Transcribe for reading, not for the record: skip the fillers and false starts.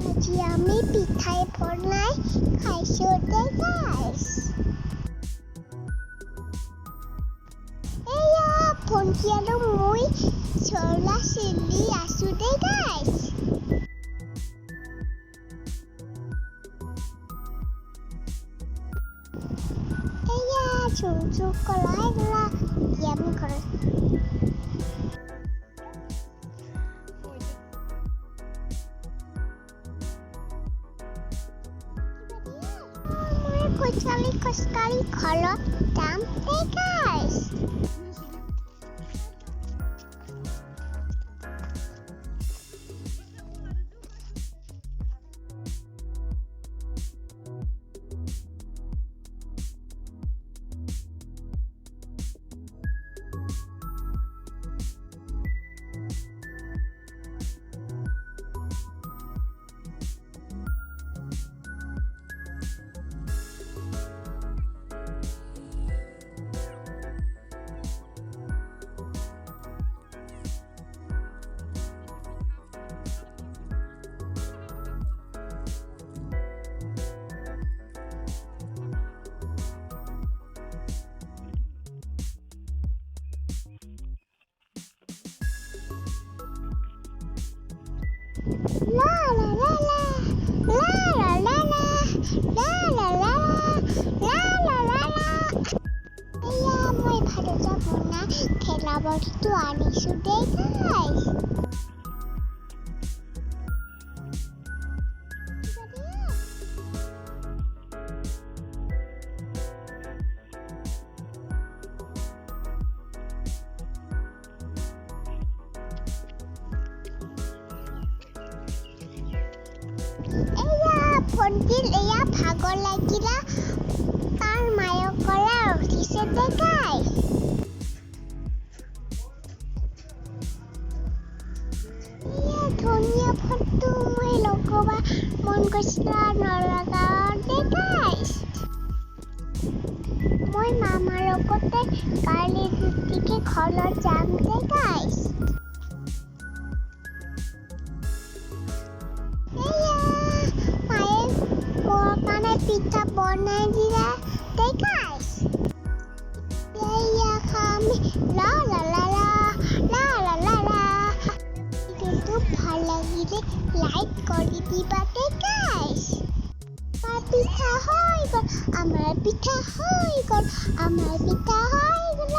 আজি আমি পিঠাই বনাই খাইছোঁ দে গাইছ। এয়া ভণ্টি আৰু মই চলা চিলি আছোঁ দে গাইছ। এয়া চুক কলাই গলা ইয়াম ঘৰত। খোজকাঢ়ি ঘৰত যাম দে গাইছ। La la la la, la la la la, la la la la, la la la la. এয়া মই ভাতত বনাই খেলা বস্তু আনিছোঁ দেই গাইছ। এয়া ভণ্টিৰ এয়া ভাগৰ লাগিলা তাৰ মায়ে কলা উঠিছে দে গাইছ। এয়া ধুনীয়া ফটো মই লগাব মন গৈছিলা নলগাওঁ দে গাইছ। মই মামাৰ লগতে কালি ৰাতিকে ঘৰত যাম দে গাইছ। পিঠা বনাই দিলা দে গাইছ। এয়া খাম লা লা লা লা, লা লা লা লা। ভিডিঅ'টো ভাল লাগিলে লাইক কৰি দিবা দে গাইছ। আমাৰ পিঠা হৈ গ'ল, আমাৰ পিঠা হৈ গ'ল, আমাৰ পিঠা হৈ গ'ল।